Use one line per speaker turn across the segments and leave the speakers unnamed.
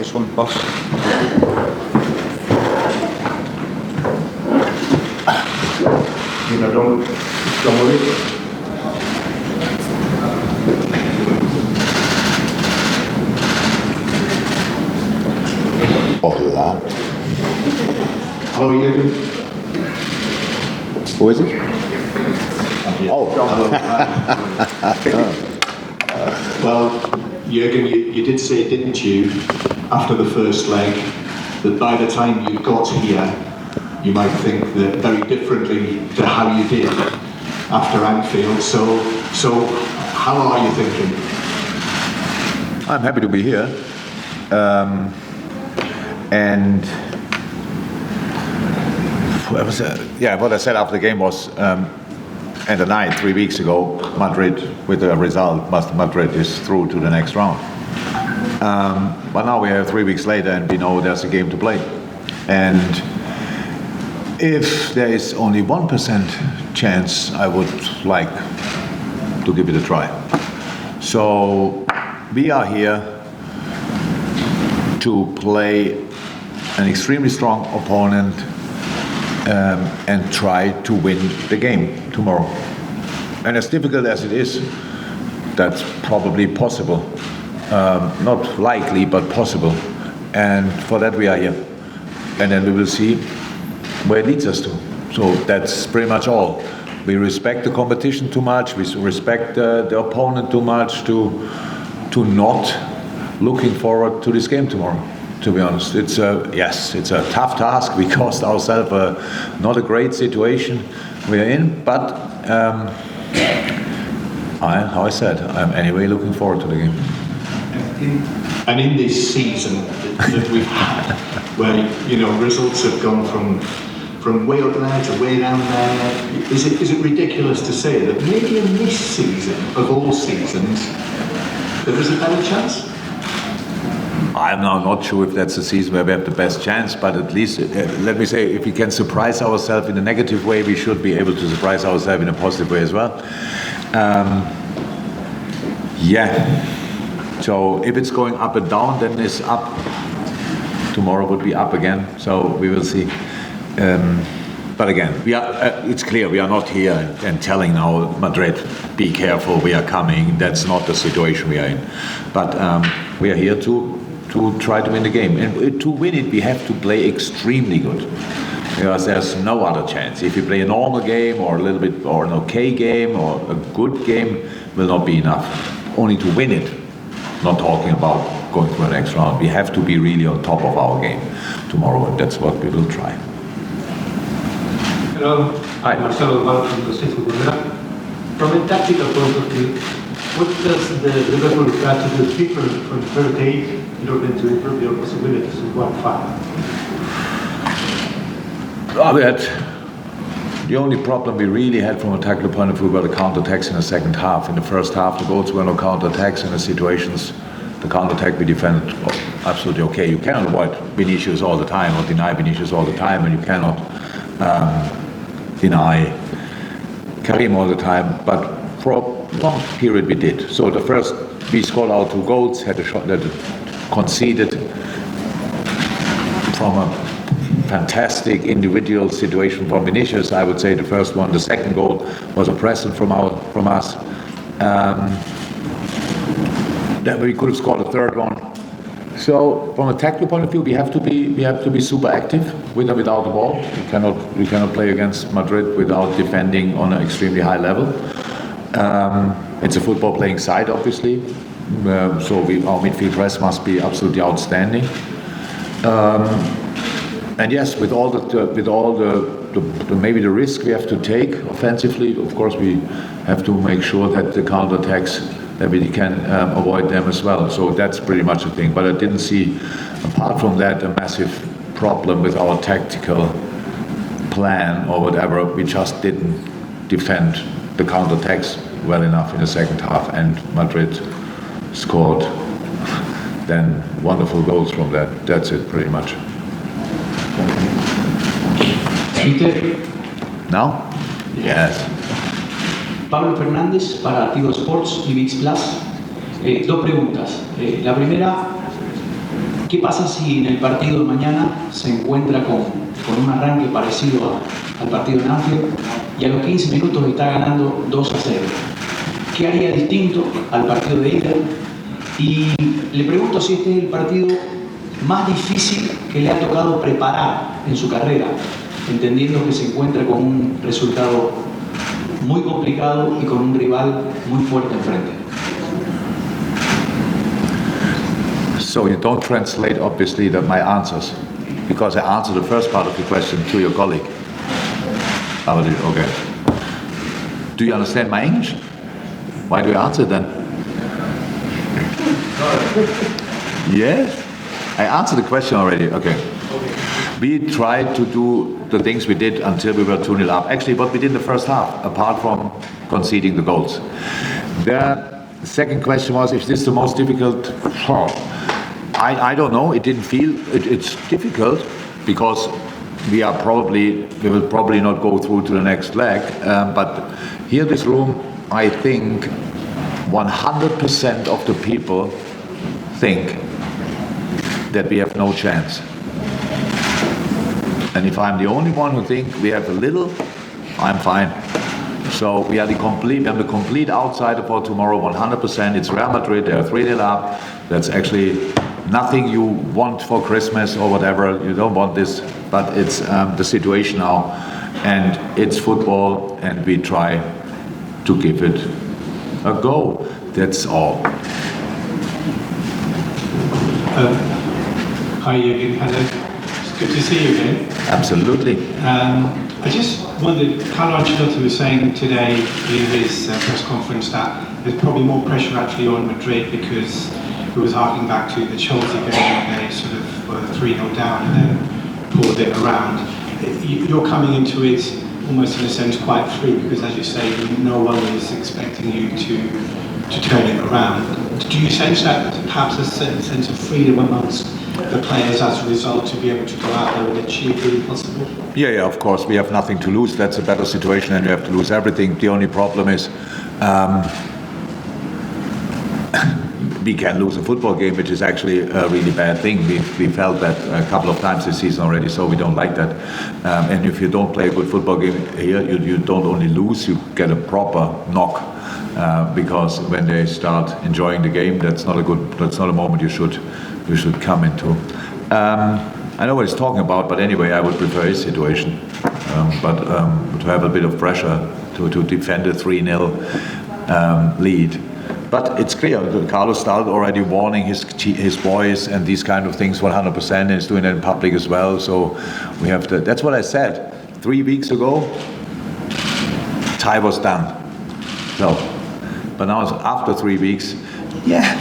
Es un boss.
Don't worry.
Hola.
Hello, Jurgen.
Who is it? Oh.
Well, Jurgen, you did say, didn't you, after the first leg, that by the time you got here, you might think that very differently to how you did after Anfield. So how are you thinking?
I'm happy to be here. And what I said after the game was, and the night 3 weeks ago, Madrid with the result, Madrid is through to the next round. But now we are 3 weeks later, and we know there's a game to play. And if there is only 1% chance, I would like to give it a try. So we are here to play an extremely strong opponent and try to win the game tomorrow. And as difficult as it is, that's probably possible. Not likely, but possible. And for that we are here. And then we will see where it leads us to. So that's pretty much all. We respect the competition too much. We respect the opponent too much to not looking forward to this game tomorrow. To be honest, it's a tough task. We caused ourselves not a great situation we are in, but how I said, I'm anyway looking forward to the game.
And in this season that we've had, where results have gone from way up there to way down there, is it ridiculous to say that maybe in this season of all seasons there is a better chance?
I'm now not sure if that's the season where we have the best chance, but at least, let me say, if we can surprise ourselves in a negative way, we should be able to surprise ourselves in a positive way as well. So if it's going up and down, then it's up. Tomorrow would be up again, so we will see. But again, it's clear we are not here and telling now Madrid, be careful, we are coming. That's not the situation we are in. But we are here to try to win the game. And to win it, we have to play extremely good. Because there's no other chance. If you play a normal game or an okay game or a good game, will not be enough. Only to win it, not talking about going to the next round. We have to be really on top of our game tomorrow, and that's what we will try.
Hello,
Hi.
Marcelo from the City. From a tactical point of view, what does the Liverpool strategy differ from third eight in order to improve your possibilities in 1-5?
The only problem we really had from a tactical point of view were the counter-attacks in the second half. In the first half, the goals were no counter-attacks. In the situations, the counter-attack we defended absolutely okay. You cannot avoid Vinicius all the time or deny Vinicius all the time, and you cannot deny Karim all the time. But for a long period we did. So the first, we scored our 2 goals, had a shot that conceded from a fantastic individual situation from Vinicius. I would say the first one. The second goal was a present from us. Then we could have scored a third one. So from a tactical point of view, we have to be super active with or without the ball. We cannot play against Madrid without defending on an extremely high level. It's a football playing side, obviously. So our midfield press must be absolutely outstanding. And yes, with all the maybe the risk we have to take offensively, of course we have to make sure that the counter-attacks, that we can avoid them as well. So that's pretty much the thing. But I didn't see, apart from that, a massive problem with our tactical plan or whatever. We just didn't defend the counter-attacks well enough in the second half, and Madrid scored then wonderful goals from that. That's it, pretty much. Now? Yes.
Pablo Fernández para Tigo Sports y VIX Plus. Dos preguntas. La primera, ¿Qué pasa si en el partido de mañana se encuentra con un arranque parecido al partido en Anfield y a los 15 minutos está ganando 2-0? ¿Qué haría distinto al partido de ida? Y le pregunto si este es el partido más difícil que le ha tocado preparar en su carrera, entendiendo que se encuentra con un resultado muy complicado y con un rival muy fuerte enfrente.
So you don't translate, obviously, my answers, because I answered the first part of the question to your colleague. Okay. Do you understand my English? Why do you answer then? Yes? I answered the question already. Okay. We tried to do the things we did until we were 2-0 up. Actually, what we did in the first half, apart from conceding the goals. The second question was, if this is the most difficult... I don't know. It didn't feel... It's difficult because we will probably not go through to the next leg. But here in this room, I think 100% of the people think that we have no chance. And if I'm the only one who think we have a little, I'm fine. So we are the complete outsider for tomorrow, 100%. It's Real Madrid, they are 3-0 up. That's actually nothing you want for Christmas or whatever. You don't want this, but it's the situation now. And it's football, and we try to give it a go. That's all.
Hi Jurgen, hello. It's good to see you again.
Absolutely.
I just wondered, Carlo Ancelotti was saying today in his press conference that there's probably more pressure actually on Madrid because he was harking back to the Chelsea game where they sort of were 3-0 down and then pulled it around. You're coming into it almost in a sense quite free because, as you say, no one is expecting you to turn it around. Do you sense that perhaps a sense of freedom amongst the players as a result to be able to go out there and achieve the impossible?
Yeah, of course. We have nothing to lose. That's a better situation than you have to lose everything. The only problem is we can lose a football game, which is actually a really bad thing. We felt that a couple of times this season already, so we don't like that. And if you don't play a good football game here, you don't only lose, you get a proper knock. Because when they start enjoying the game, that's not a moment you should come into. I know what he's talking about, but anyway, I would prefer his situation. But to have a bit of pressure to defend a 3-0 lead. But it's clear, Carlo started already warning his boys and these kind of things 100%, and he's doing it in public as well. So we have to. That's what I said 3 weeks ago. Tie was done. So, but now it's after 3 weeks. Yeah,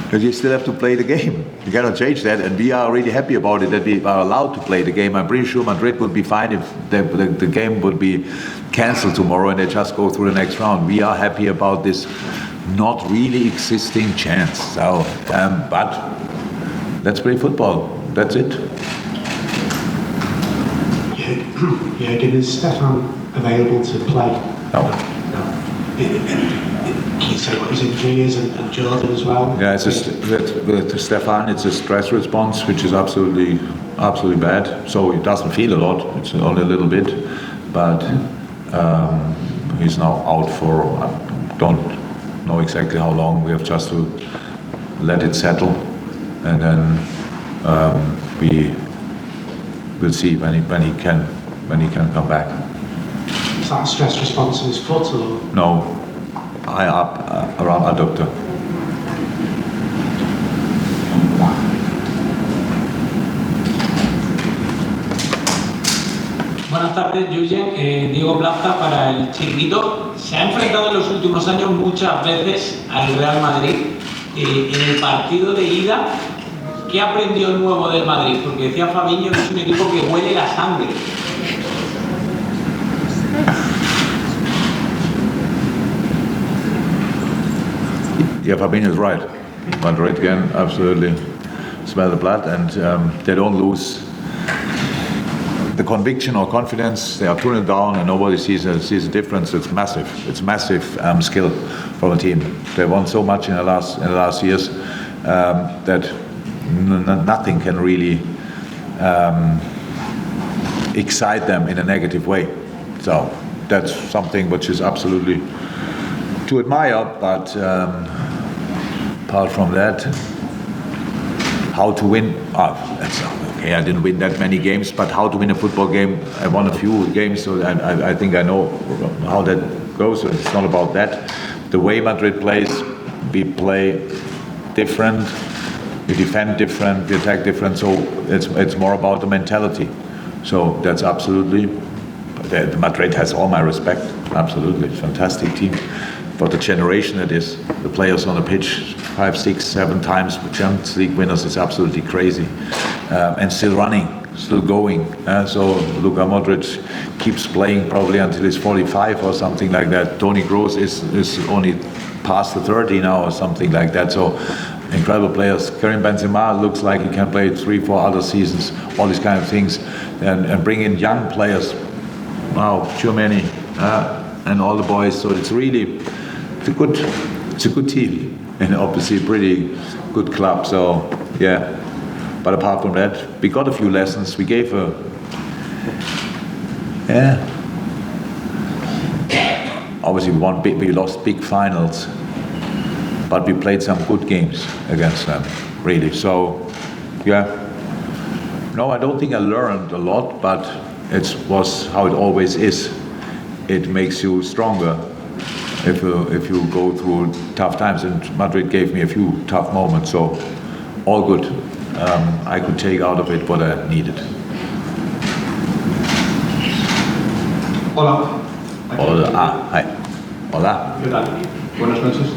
because you still have to play the game. You cannot change that, and we are really happy about it that we are allowed to play the game. I'm pretty sure Madrid would be fine if the game would be cancelled tomorrow and they just go through the next round. We are happy about this not really existing chance. So, but let's play football. That's it.
Yeah, is Stefan available to play?
No.
Can you say what his injury is and Jordan as well?
Yeah, with Stefan, it's a stress response, which is absolutely bad. So he doesn't feel a lot. It's only a little bit, but he's now out for don't know exactly how long. We have just to let it settle, and then we will see when he can come back.
Is that a stress response in his foot or?
No, high up around adductor.
Buenas tardes, Jurgen. Diego Plaza para el Chiringuito. Se ha enfrentado en los últimos años muchas veces al Real Madrid. En el partido de ida, ¿qué aprendió nuevo del Madrid? Porque decía Fabinho que es un equipo que huele la sangre.
Yeah, Fabinho is right. Madrid can absolutely smell the blood, and they don't lose the conviction or confidence. They are turning down, and nobody sees a difference. It's massive. It's massive skill from a team. They won so much in the last years that nothing can really excite them in a negative way. So that's something which is absolutely to admire, but apart from that, how to win, that's okay, I didn't win that many games, but how to win a football game, I won a few games, so I think I know how that goes. So it's not about that. The way Madrid plays, we play different, we defend different, we attack different, so it's more about the mentality. So that's absolutely, Madrid has all my respect, absolutely, fantastic team. For the generation it is, the players on the pitch, 5, 6, 7 times Champions League winners, is absolutely crazy. And still running, still going. So Luka Modric keeps playing probably until he's 45 or something like that. Toni Kroos is only past the 30 now or something like that. So incredible players. Karim Benzema looks like he can play 3, 4 other seasons, all these kind of things. And bring in young players. Wow, too many. And all the boys, so it's really, it's a good team, and obviously a pretty good club, so yeah. But apart from that, we got a few lessons. We gave obviously we lost big finals, but we played some good games against them, really. So yeah, no, I don't think I learned a lot, but it was how it always is. It makes you stronger if you go through tough times, and Madrid gave me a few tough moments, so all good. I could take out of it what I needed.
Hola.
Hola. Hi. Hola.
¿Qué tal? Buenas noches.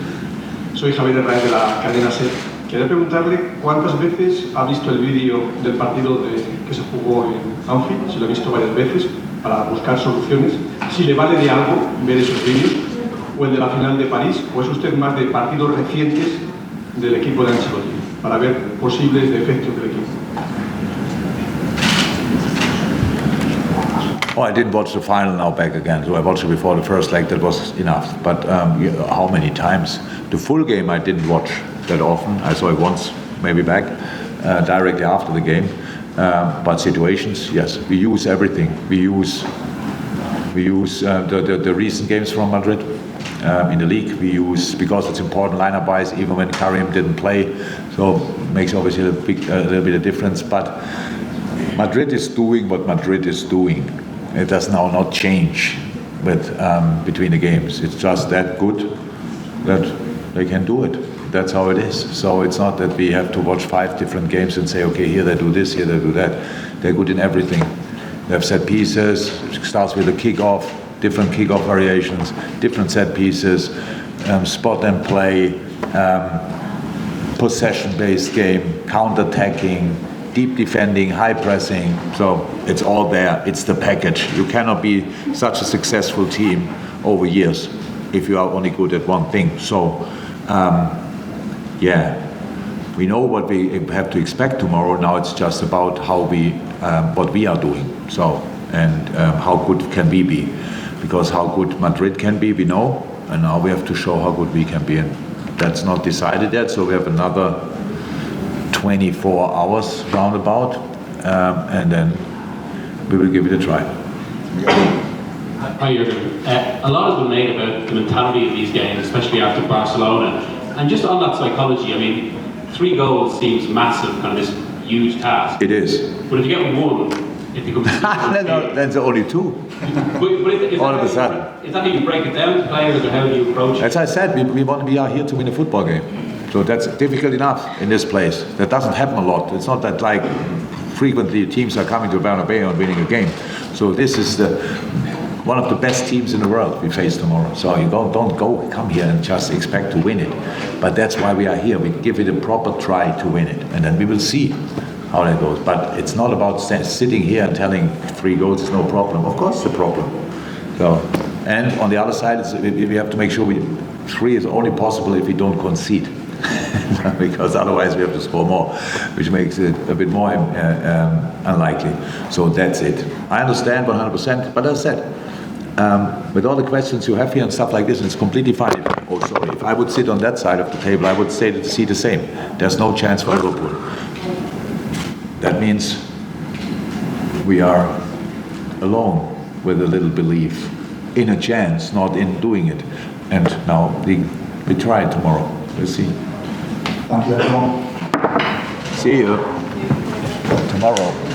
Soy Javier Herrera de la cadena SER. Quería preguntarle cuántas veces ha visto el vídeo del partido que se jugó en Anfield, si lo ha visto varias veces, para buscar soluciones, si le vale de algo ver esos vídeos, o el de la final de París, o es usted más de partidos recientes del equipo de Ancelotti, para ver posibles defectos del equipo.
Oh, I didn't watch the final now back again, so I watched it before the first leg, that was enough. But how many times? The full game I didn't watch that often. I saw it once, maybe back, directly after the game. But situations, yes, we use everything. We use the recent games from Madrid in the league. We use, because it's important lineup-wise, even when Karim didn't play, so it makes obviously a little bit of difference. But Madrid is doing what Madrid is doing. It does now not change with between the games. It's just that good that they can do it. That's how it is. So it's not that we have to watch 5 different games and say, okay, here they do this, here they do that. They're good in everything. They have set pieces. It starts with a kickoff, different kickoff variations, different set pieces, spot and play, possession-based game, counter-attacking, deep defending, high pressing. So it's all there. It's the package. You cannot be such a successful team over years if you are only good at one thing. So yeah, we know what we have to expect tomorrow. Now it's just about how what we are doing. So and how good can we be? Because how good Madrid can be, we know, and now we have to show how good we can be. And that's not decided yet. So we have another 24 hours roundabout, and then we will give it a try.
Hi Jurgen. A lot has been made about the mentality of these games, especially after Barcelona. And just on that psychology, I mean, 3 goals seems massive, kind of this huge task.
It is.
But if you get 1, it becomes...
No, that's only 2. All of a sudden.
Is that how you break it down to players, or how do you approach it?
As I said, we are here to win a football game. So that's difficult enough in this place. That doesn't happen a lot. It's not that like frequently teams are coming to Bernabeu and winning a game. So this is one of the best teams in the world we face tomorrow. So you don't come here and just expect to win it. But that's why we are here. We give it a proper try to win it, and then we will see how that goes. But it's not about sitting here and telling 3 goals is no problem. Of course, it's a problem. So, and on the other side, we have to make sure 3 is only possible if we don't concede. Because otherwise we have to score more, which makes it a bit more unlikely. So that's it. I understand 100%, but as I said, with all the questions you have here and stuff like this, it's completely fine. If I would sit on that side of the table, I would see the same. There's no chance for Liverpool. that means we are alone with a little belief in a chance, not in doing it. And now we try tomorrow. We'll see.
Thank you, everyone.
See you tomorrow.